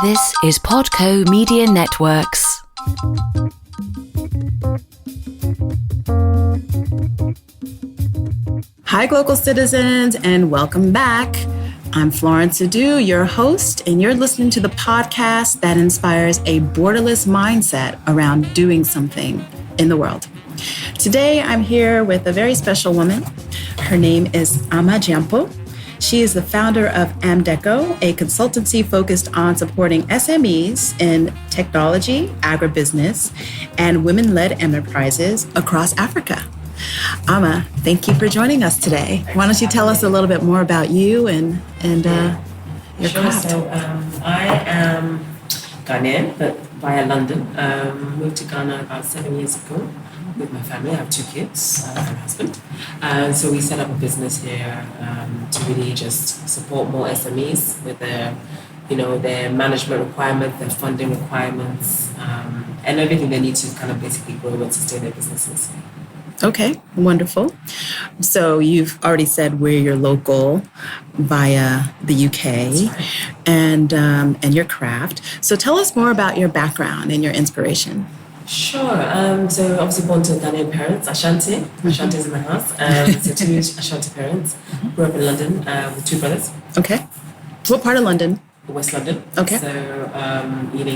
This is Podco Media Networks. Hi, Glocal Citizens, and welcome back. I'm Florence Adu, your host, and you're listening to the podcast that inspires a borderless mindset around doing something in the world. Today, I'm here with a very special woman. Her name is Amma Gyampo. She is the founder of AmDeCo, a consultancy focused on supporting SMEs in technology, agribusiness, and women-led enterprises across Africa. Amma, thank you for joining us today. Why don't you tell us a little bit more about you and your craft? So I am Ghanaian, but via London. Moved to Ghana about 7 years ago with my family. I have 2 kids and a husband. So we set up a business here to really just support more SMEs with their management requirements, their funding requirements, and everything they need to kind of basically grow and sustain their businesses. Okay, wonderful. So you've already said we're your local via the UK. That's right. and your craft. So tell us more about your background and your inspiration. Sure. So obviously born to Ghanaian parents, Ashanti. Ashanti's in the house. So 2 Ashanti parents. Grew up in London with 2 brothers. Okay. What part of London? West London. Okay. So,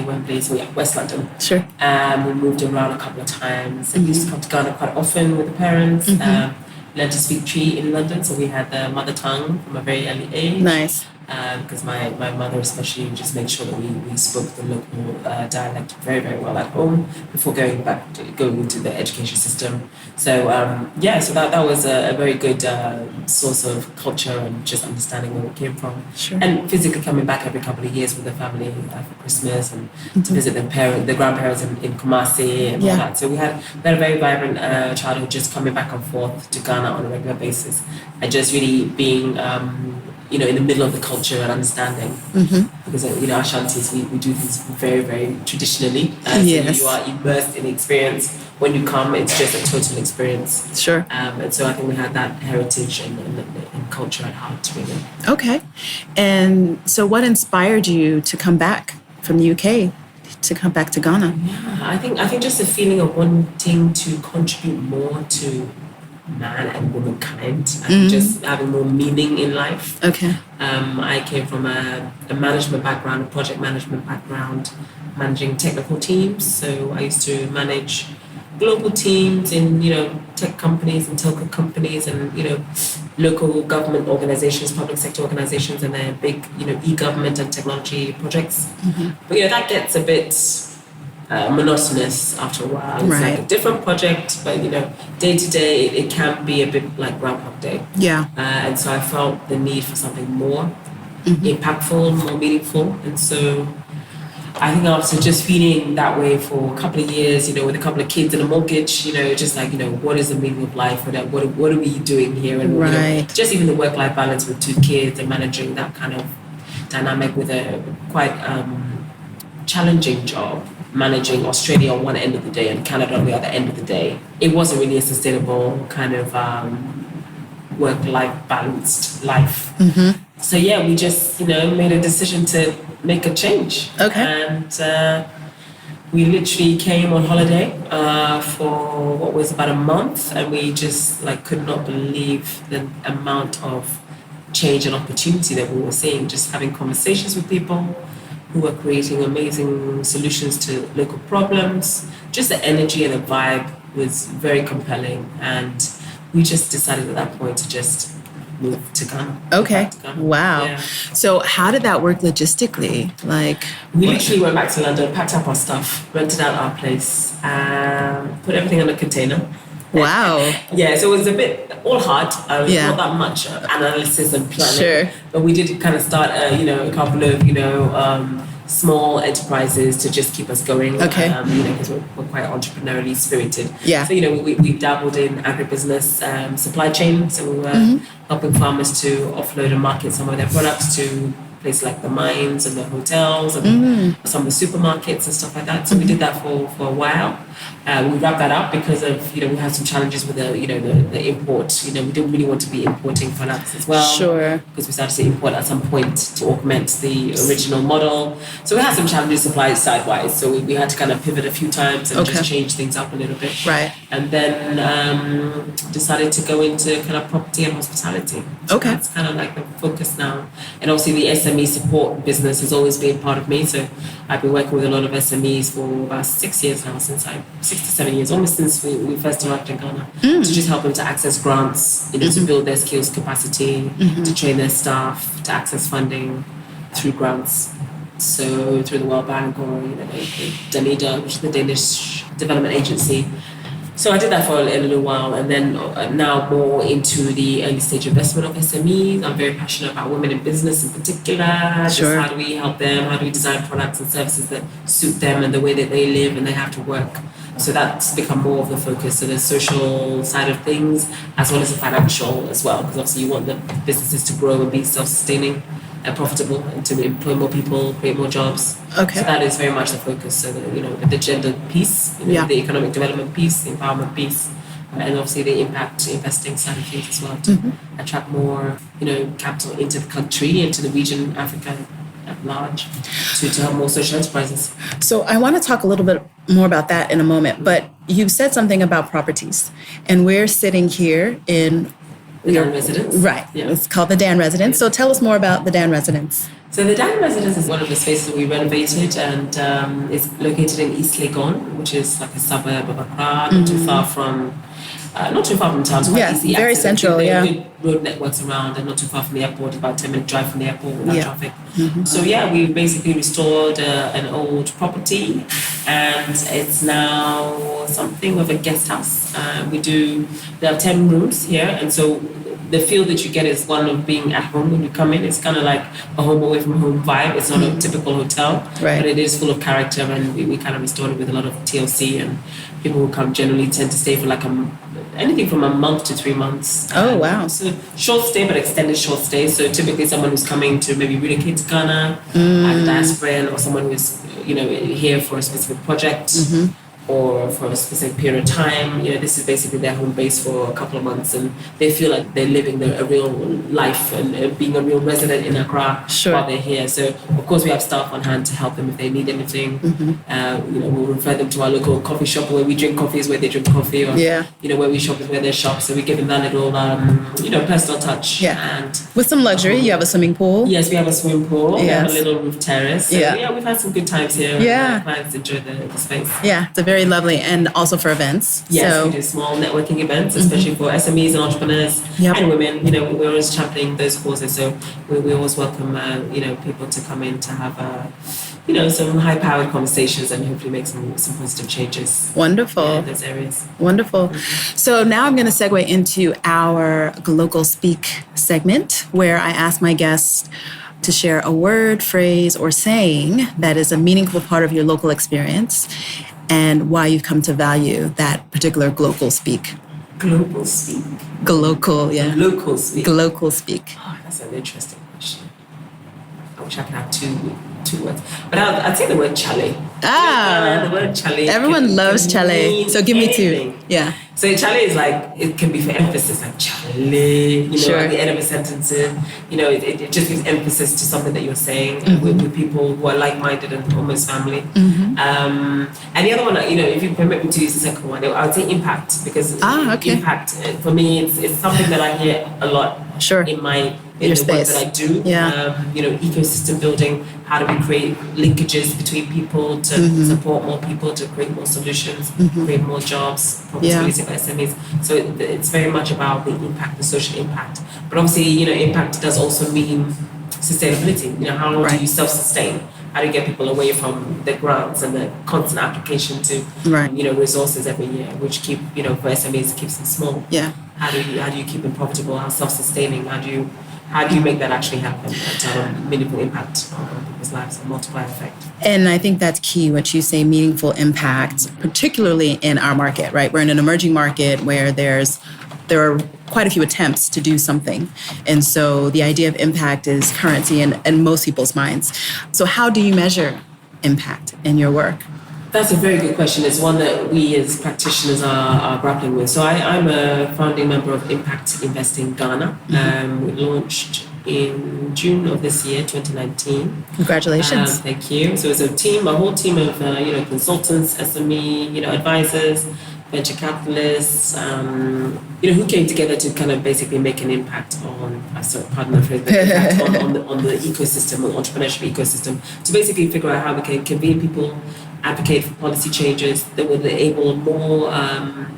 Wembley, so yeah, West London. Sure. We moved around a couple of times. I used to come to Ghana quite often with the parents. Learned to speak Tree in London, so we had the mother tongue from a very early age. Nice. Because my mother especially just made sure that we spoke the local dialect very, very well at home before going into the education system. So so that was a very good source of culture and just understanding where we came from. Sure. And physically coming back every couple of years with the family for Christmas and to visit the grandparents in Kumasi and all that. So we had a very vibrant childhood, just coming back and forth to Ghana on a regular basis and just really being in the middle of the culture and understanding. Because, Ashantis, we do things very, very traditionally. Yes. So you are immersed in the experience. When you come, it's just a total experience. Sure. And so I think we had that heritage and culture at heart, really. Okay. And so what inspired you to come back from the UK, to come back to Ghana? Yeah, I think just the feeling of wanting to contribute more to man and womankind and just having more meaning in life. Okay. I came from a management background, a project management background, managing technical teams. So I used to manage global teams in, tech companies and telco companies and, local government organizations, public sector organizations, and their big, e-government and technology projects. But, that gets a bit monotonous after a while. It's Right. like a different project, but day to day it can be a bit like Groundhog Day. Yeah. And so I felt the need for something more impactful, more meaningful. And so I think after just feeling that way for a couple of years, with a couple of kids and a mortgage, just like, what is the meaning of life? What are we doing here? And Right. just even the work-life balance with 2 kids and managing that kind of dynamic with a quite challenging job. Managing Australia on one end of the day and Canada on the other end of the day. It wasn't really a sustainable kind of work-life balanced life. So yeah, we just, made a decision to make a change. Okay. And we literally came on holiday for what was about a month, and we just could not believe the amount of change and opportunity that we were seeing, just having conversations with people who were creating amazing solutions to local problems. Just the energy and the vibe was very compelling. And we just decided at that point to just move to Ghana. Okay. To Ghana. Wow. Yeah. So how did that work logistically? We literally went back to London, packed up our stuff, rented out our place, put everything on a container. Wow. Yeah, so it was a bit all hard. Yeah. Not that much analysis and planning. Sure. But we did kind of start, a couple of, small enterprises to just keep us going. Okay. Because we're quite entrepreneurially spirited. Yeah. So, we dabbled in agribusiness, supply chain. So we were helping farmers to offload and market some of their products to places like the mines and the hotels and some of the supermarkets and stuff like that. So we did that for a while. We wrapped that up because of, we had some challenges with the import. We didn't really want to be importing products as well. Sure. Because we started to import at some point to augment the original model. So we had some challenges supply side-wise. So we had to kind of pivot a few times and just change things up a little bit. Right. And then decided to go into kind of property and hospitality. So that's kind of like the focus now. And obviously the SME support business has always been part of me. So I've been working with a lot of SMEs for about 6 years now, 6 to 7 years, almost since we first arrived in Ghana, to just help them to access grants, to build their skills capacity, to train their staff, to access funding through grants. So through the World Bank or the DANN, which is the Danish Development Agency. So I did that for a little while, and then now more into the early stage investment of SMEs. I'm very passionate about women in business in particular. Just how do we help them? How do we design products and services that suit them and the way that they live and they have to work? So that's become more of the focus. So the social side of things, as well as the financial as well, because obviously you want the businesses to grow and be self-sustaining and profitable, and to employ more people, create more jobs. Okay. So that is very much the focus. So the gender piece, the economic development piece, the empowerment piece, and obviously the impact investing side of things as well to attract more, capital into the country, into the region, Africa at large, to help more social enterprises. So I want to talk a little bit more about that in a moment, but you said something about properties, and we're sitting here in the DANN Residence. Right. Yeah. It's called the DANN Residence. So tell us more about the DANN Residence. So the DANN Residence is one of the spaces that we renovated, and it's located in East Legon, which is like a suburb of Accra, not too far from town. Yeah, easy very access. central, Good road networks around, and not too far from the airport, about 10-minute drive from the airport without traffic. So we basically restored an old property, and it's now something of a guest house. There are 10 rooms here, and so the feel that you get is one of being at home when you come in. It's kind of like a home away from home vibe. It's not a typical hotel, but it is full of character, and we kind of restored it with a lot of TLC, and people who come generally tend to stay for like anything from a month to 3 months. Oh, wow. So short stay, but extended short stay. So typically someone who's coming to maybe relocate to Ghana, at Diaspora, or someone who's, here for a specific project, or for a specific period of time. This is basically their home base for a couple of months, and they feel like they're living a real life and being a real resident in Accra while they're here. So of course we have staff on hand to help them if they need anything. We'll refer them to our local coffee shop. Where we drink coffee is where they drink coffee, or where we shop is where they shop. So we give them that little personal touch. And with some luxury, you have a swimming pool. Yes, we have a swimming pool. We have a little roof terrace. So we've had some good times here. Clients enjoy the space. Yeah, it's very lovely, and also for events. Yes, we do small networking events, especially for SMEs and entrepreneurs and women. We're always championing those causes, so we always welcome people to come in to have some high-powered conversations and hopefully make some positive changes. Wonderful. In those areas. Wonderful. So now I'm going to segue into our Glocal Speak segment, where I ask my guests to share a word, phrase, or saying that is a meaningful part of your local experience, and why you've come to value that particular Glocal Speak. Global Speak. Glocal, yeah. Local Speak. Glocal Speak. Oh, that's an interesting question. I wish I could have two words. But I'd say the word chale. The word chale. Everyone loves chale. So give me two. Yeah. So chale is like, it can be for emphasis, like chale, at the end of a sentence. It just gives emphasis to something that you're saying with people who are like-minded and almost family. And the other one, if you permit me to use the second one, I would say impact, because impact, for me, it's something that I hear a lot in the work that I do. Ecosystem building. How do we create linkages between people to support more people, to create more solutions, create more jobs, profitability for SMEs? So it's very much about the impact, the social impact. But obviously, impact does also mean sustainability. How long do you self-sustain? How do you get people away from the grants and the constant application to, resources every year, which keep, for SMEs, keeps them small? Yeah. How do you keep them profitable? How self-sustaining? How do you make that actually happen to have a meaningful impact on people's lives, a multiplier effect? And I think that's key, what you say, meaningful impact, particularly in our market, right? We're in an emerging market where there's there are quite a few attempts to do something. And so the idea of impact is currency in most people's minds. So how do you measure impact in your work? That's a very good question. It's one that we as practitioners are grappling with. So I'm a founding member of Impact Investing Ghana. We launched in June of this year, 2019. Congratulations. Thank you. So it's a whole team of consultants, SME, advisors, venture capitalists, who came together to kind of basically make an impact on, pardon the phrase, but impact on the ecosystem, or entrepreneurship ecosystem, to basically figure out how we can convene people, advocate for policy changes that would enable more,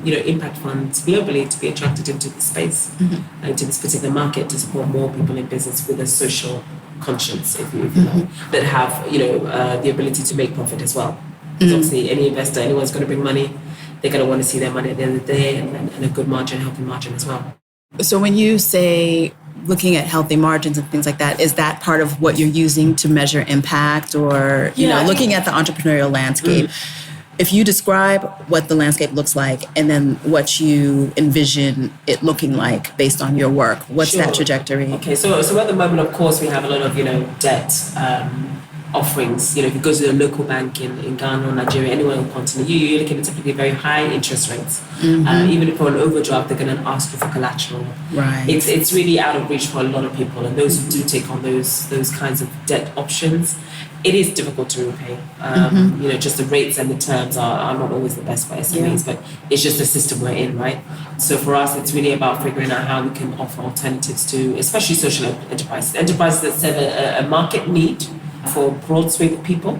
impact funds globally to be attracted into the space, into this particular market, to support more people in business with a social conscience, if you know, that have, the ability to make profit as well. Because obviously any investor, anyone's going to bring money, they're going to want to see their money at the end of the day, and a good margin, healthy margin as well. So when you say looking at healthy margins and things like that, is that part of what you're using to measure impact, or looking at the entrepreneurial landscape? If you describe what the landscape looks like and then what you envision it looking like based on your work, what's that trajectory? Okay, so at the moment, of course, we have a lot of debt offerings. If you go to a local bank in Ghana or Nigeria, anywhere on the continent, you're looking at typically very high interest rates. Even for an overdraft, they're going to ask you for collateral. Right. It's really out of reach for a lot of people, and those who do take on those kinds of debt options, it is difficult to repay. Just the rates and the terms are not always the best for SMEs, but it's just the system we're in, right? So for us, it's really about figuring out how we can offer alternatives to, especially social enterprises that serve a market need for a broad swathe of people,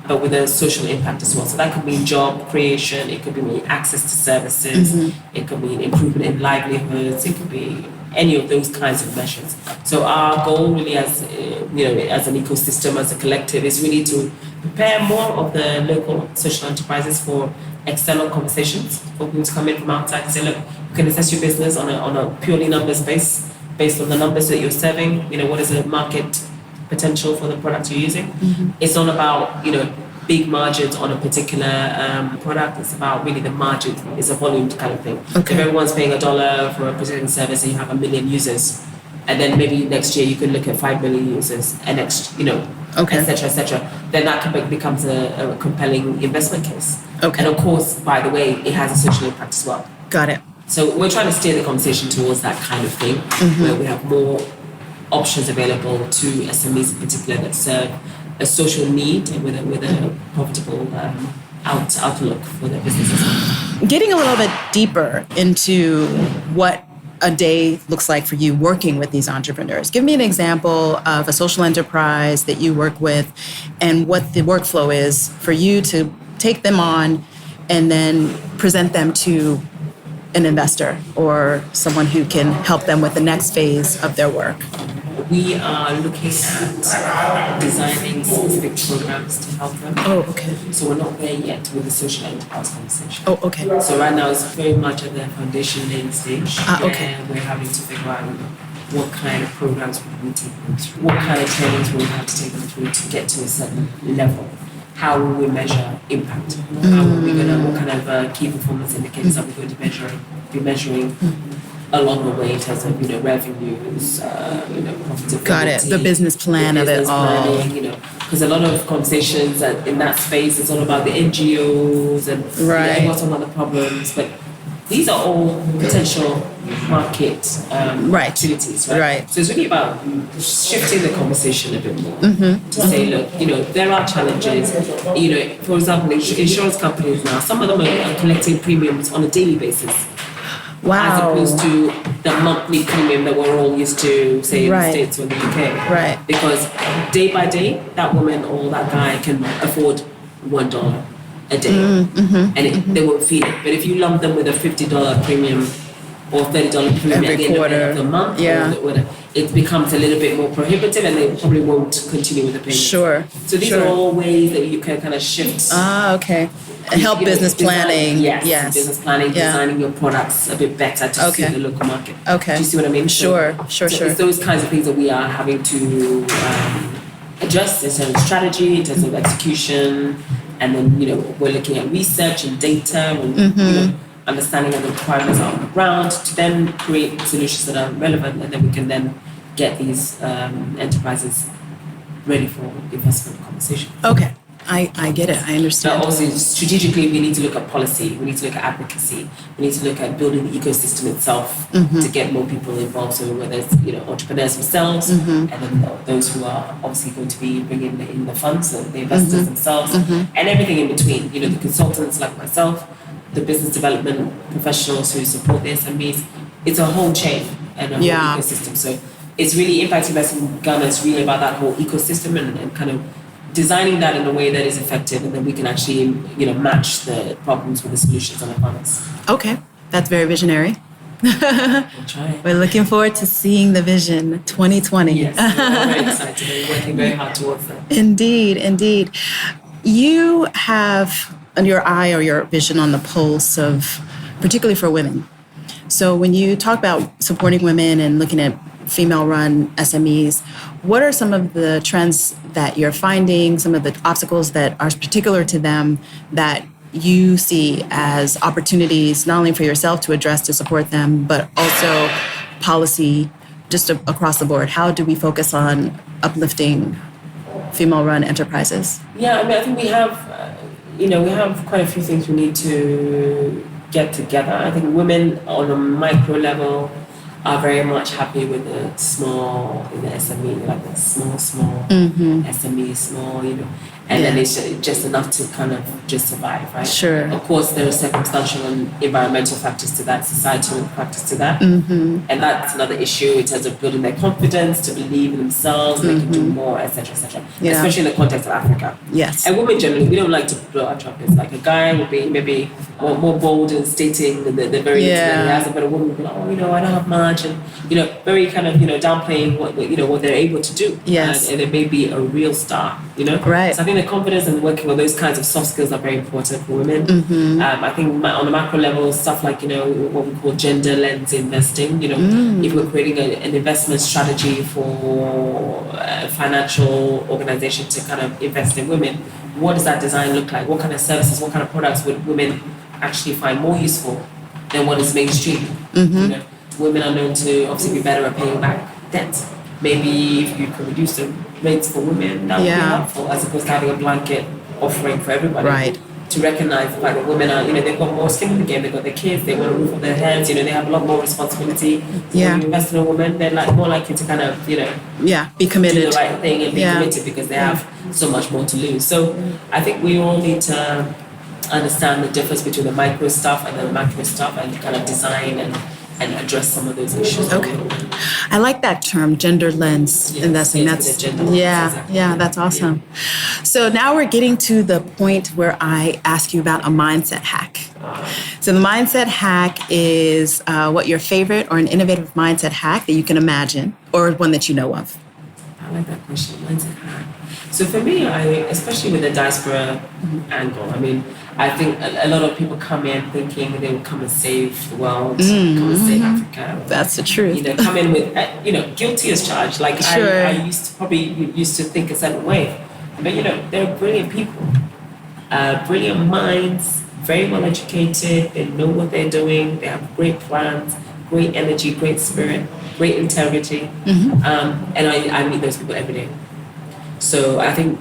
but with a social impact as well. So that could mean job creation, it could mean access to services, it could mean improvement in livelihoods, it could be any of those kinds of measures. So our goal really as an ecosystem, as a collective, is really to prepare more of the local social enterprises for external conversations, for people to come in from outside and say, look, you can assess your business on a purely numbers based on the numbers that you're serving. What is the market potential for the product you're using? It's not about big margins on a particular product. It's about really the margin. It's a volume kind of thing. Okay. If everyone's paying $1 for a particular service and you have 1 million users, and then maybe next year you could look at 5 million users, and et cetera, then that becomes a compelling investment case. Okay. And of course, by the way, it has a social impact as well. Got it. So we're trying to steer the conversation towards that kind of thing, where we have more options available to SMEs in particular that serve a social need and with a profitable outlook for their businesses. Getting a little bit deeper into what a day looks like for you working with these entrepreneurs. Give me an example of a social enterprise that you work with and what the workflow is for you to take them on and then present them to an investor or someone who can help them with the next phase of their work. We are looking at designing specific programs to help them. Oh, okay. So we're not there yet with the social enterprise conversation. Oh, okay. So right now it's very much at the foundation laying stage. Okay. We're having to figure out what kind of programs we take them through, what kind of trainings we have to take them through to get to a certain level. How will we measure impact? What kind of key performance indicators are we going to be measuring along the way in terms of revenues, profitability. Got it. The business plan of it all. Because a lot of conversations in that space is all about the NGOs and what's on other problems, but these are all potential market opportunities, right? So it's really about shifting the conversation a bit more to say, look, there are challenges. For example, insurance companies now, some of them are collecting premiums on a daily basis. Wow. As opposed to the monthly premium that we're all used to, say, in the States or in the UK. Right. Because day by day, that woman or that guy can afford $1 a day. And they won't feel it. But if you lump them with a $50 premium or $30 premium every at the end quarter of the month, it becomes a little bit more prohibitive and they probably won't continue with the payment. Sure. So these are all ways that you can kind of shift. Okay. Help business planning. Yes. Business planning, designing your products a bit better to suit the local market. Okay. Do you see what I mean? Sure. It's those kinds of things that we are having to adjust in terms of strategy, in terms of execution, and then we're looking at research and data and understanding of the requirements on the ground to then create solutions that are relevant, and then we can then get these enterprises ready for investment conversation. Okay. I get it. I understand. Now, obviously, strategically, we need to look at policy. We need to look at advocacy. We need to look at building the ecosystem itself to get more people involved. So whether it's entrepreneurs themselves, and then those who are obviously going to be bringing in the funds, so the investors themselves, and everything in between. The consultants like myself, the business development professionals who support the SMEs. It's a whole chain and a whole ecosystem. So it's really Impact Investing in Ghana is really about that whole ecosystem and kind of designing that in a way that is effective, and then we can actually, match the problems with the solutions on our partners. Okay, that's very visionary. We'll try. We're looking forward to seeing the vision 2020. Yes, we're very excited. We're working very hard towards that. Indeed. You have your eye or your vision on the pulse of, particularly for women. So when you talk about supporting women and looking at female-run SMEs, what are some of the trends that you're finding, some of the obstacles that are particular to them that you see as opportunities, not only for yourself to address to support them, but also policy just across the board? How do we focus on uplifting female-run enterprises? Yeah, I think we have, we have quite a few things we need to get together. I think women on a micro level are very much happy with the SME, like the small SME, small, and then it's just enough to kind of just survive, right? Sure. Of course, there are circumstantial and environmental factors to that, societal factors to that, and that's another issue in terms of building their confidence, to believe in themselves, they can do more, etc., etc. Especially in the context of Africa. Yes. And women generally, we don't like to blow our trumpets. Like a guy would be maybe more bold in stating the very little that he has, but a woman would be like, I don't have much, and very kind of downplaying what they're able to do. Yes. And it may be a real star. Right. So I think the confidence and working on those kinds of soft skills are very important for women. I think on a macro level, stuff like what we call gender lens investing. If we're creating an investment strategy for a financial organization to kind of invest in women, what does that design look like? What kind of services, what kind of products would women actually find more useful than what is mainstream? Women are known to obviously be better at paying back debt. Maybe if you can reduce the rates for women, that would be helpful, as opposed to having a blanket offering for everybody. Right. To recognize the fact that women are, they've got more skin in the game, they've got their kids, they want a roof on their heads, they have a lot more responsibility. So when you invest in a woman, they're more likely to kind of, be committed. do the right thing and be committed because they have so much more to lose. So I think we all need to understand the difference between the micro stuff and the macro stuff and kind of design and address some of those issues. Okay. I like that term, gender lens investing. That's awesome. So now we're getting to the point where I ask you about a mindset hack. So the mindset hack is what your favorite or an innovative mindset hack that you can imagine, or one that you know of. I like that question, mindset hack. So for me, especially with the diaspora angle, I think a lot of people come in thinking they will come and save the world, come and save Africa. That's the truth. Come in with, guilty as charged. Like sure. I used to think a certain way. But, they're brilliant people, brilliant minds, very well educated. They know what they're doing. They have great plans, great energy, great spirit, great integrity. And I meet those people every day. So I think,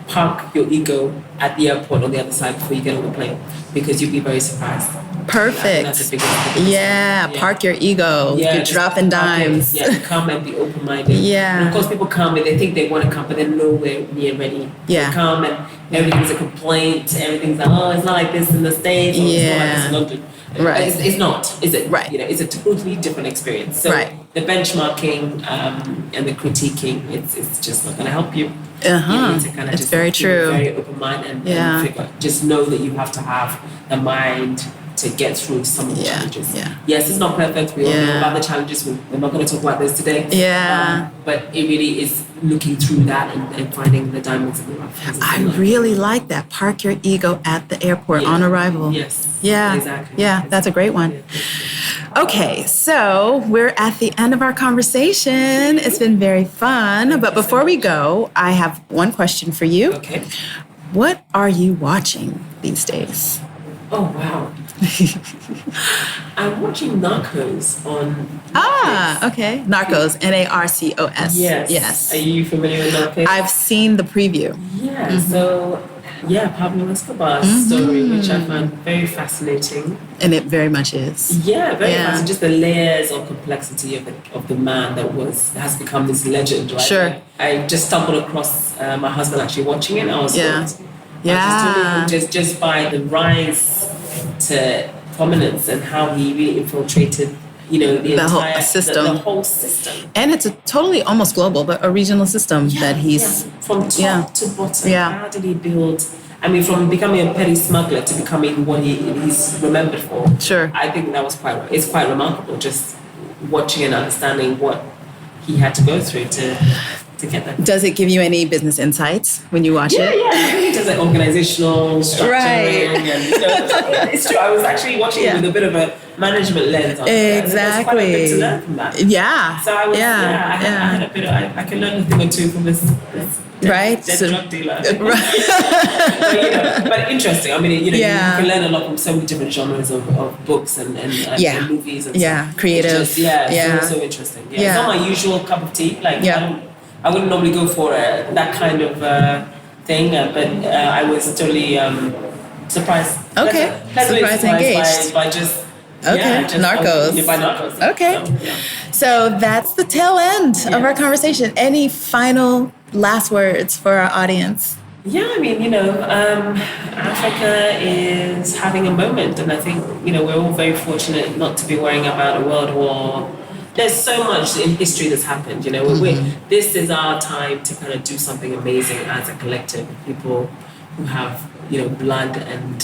park your ego at the airport on the other side before you get on the plane, because you'll be very surprised. Perfect. That's the biggest park your ego. You're dropping dimes. Come and be open-minded. And of course, people come and they think they want to come, but they're nowhere near ready. They come and everything's a complaint. Everything's like, it's not like this in the States, or it's not like this in London. Right. It's not, is it? Right. It's a totally different experience. So the benchmarking and the critiquing, it's just not going to help you. You need to kind of just very true. Very open mind and figure, just know that you have to have the mind to get through some of the challenges. Yes, it's not perfect. We all know about the challenges. We're not going to talk about this today. But it really is looking through that and finding the diamonds in the rough. I really like that. Park your ego at the airport on arrival. Yes. Exactly. That's a great one. Okay, so we're at the end of our conversation. It's been very fun. But before we go, I have one question for you. Okay. What are you watching these days? Oh, wow. I'm watching Narcos on Ah, okay. Narcos, Narcos. Yes. Are you familiar with Narcos? I've seen the preview. Yeah, so, Pablo Escobar's story, which I find very fascinating. And it very much is. Yeah, very fascinating. Just the layers of complexity of the man that has become this legend, right? Sure. I just stumbled across my husband actually watching it. I was hooked. Yeah. Just by the rise to prominence and how he really infiltrated, the entire whole system. The whole system. And it's a totally almost global, but a regional system that he's from top to bottom. Yeah. How did he build? I mean, from becoming a petty smuggler to becoming what he's remembered for. Sure. I think that was quite remarkable. Just watching and understanding what he had to go through to get that. Does it give you any business insights when you watch it? Yeah. Just like organizational structuring. Right. And, it's true. I was actually watching it with a bit of a management lens on it. Exactly. There's quite a bit to learn from that. Yeah. So I was, I had a bit of, I can learn a thing or two from this right. dead drug dealer. Right. but interesting. I mean, you can learn a lot from so many different genres of books and movies and stuff. Creative. So interesting. It's not my usual cup of tea. Like, I wouldn't normally go for that kind of thing, but I was totally surprised. Okay. Surprised engaged. By just Narcos. By Narcos. Okay. So that's the tail end of our conversation. Any final last words for our audience? Yeah, I mean, Africa is having a moment, and I think, we're all very fortunate not to be worrying about a world war. There's so much in history that's happened, this is our time to kind of do something amazing as a collective of people who have, blood and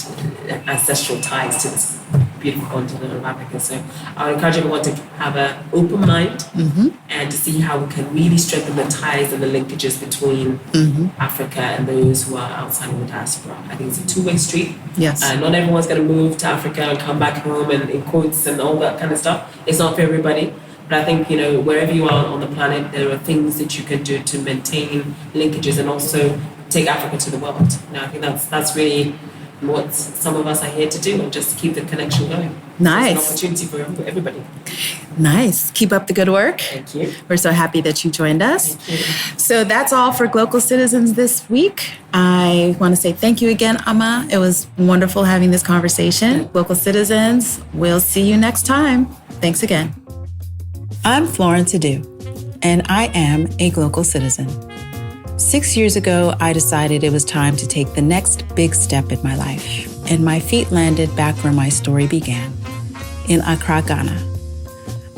ancestral ties to this beautiful continent of Africa. So I would encourage everyone to have an open mind and to see how we can really strengthen the ties and the linkages between Africa and those who are outside of the diaspora. I think it's a two-way street. Yes. Not everyone's going to move to Africa and come back home and in quotes and all that kind of stuff. It's not for everybody. But I think, wherever you are on the planet, there are things that you can do to maintain linkages and also take Africa to the world. I think that's really what some of us are here to do, and just keep the connection going. Nice. It's an opportunity for everybody. Nice. Keep up the good work. Thank you. We're so happy that you joined us. Thank you. So that's all for Glocal Citizens this week. I want to say thank you again, Amma. It was wonderful having this conversation. Glocal Citizens, we'll see you next time. Thanks again. I'm Florence Adu, and I am a Glocal Citizen. 6 years ago, I decided it was time to take the next big step in my life, and my feet landed back where my story began, in Accra, Ghana.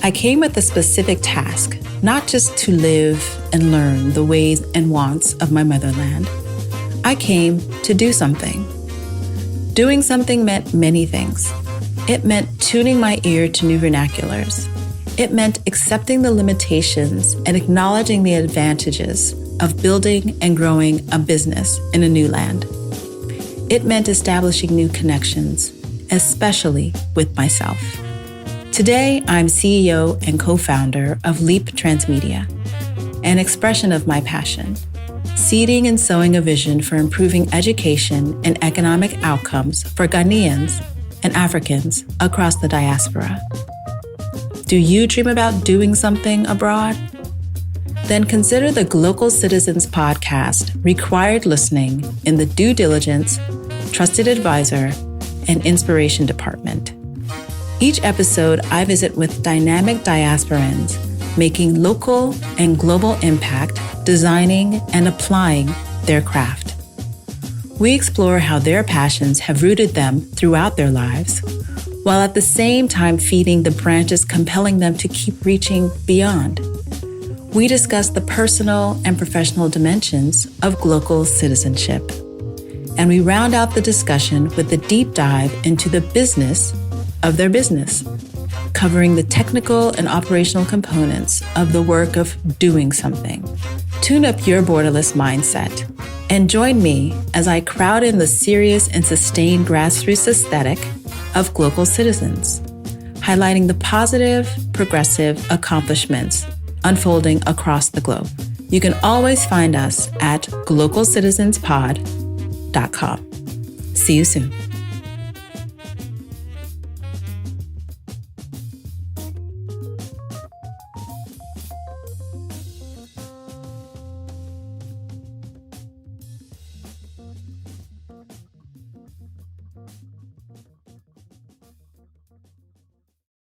I came with a specific task, not just to live and learn the ways and wants of my motherland. I came to do something. Doing something meant many things. It meant tuning my ear to new vernaculars. It meant accepting the limitations and acknowledging the advantages of building and growing a business in a new land. It meant establishing new connections, especially with myself. Today, I'm CEO and co-founder of Leap Transmedia, an expression of my passion, seeding and sowing a vision for improving education and economic outcomes for Ghanaians and Africans across the diaspora. Do you dream about doing something abroad? Then consider the Glocal Citizens podcast required listening in the due diligence, trusted advisor, and inspiration department. Each episode, I visit with dynamic diasporans making local and global impact, designing and applying their craft. We explore how their passions have rooted them throughout their lives, while at the same time feeding the branches compelling them to keep reaching beyond. We discuss the personal and professional dimensions of Glocal citizenship. And we round out the discussion with a deep dive into the business of their business, covering the technical and operational components of the work of doing something. Tune up your borderless mindset and join me as I crowd in the serious and sustained grassroots aesthetic of Glocal Citizens, highlighting the positive, progressive accomplishments unfolding across the globe. You can always find us at glocalcitizenspod.com. See you soon.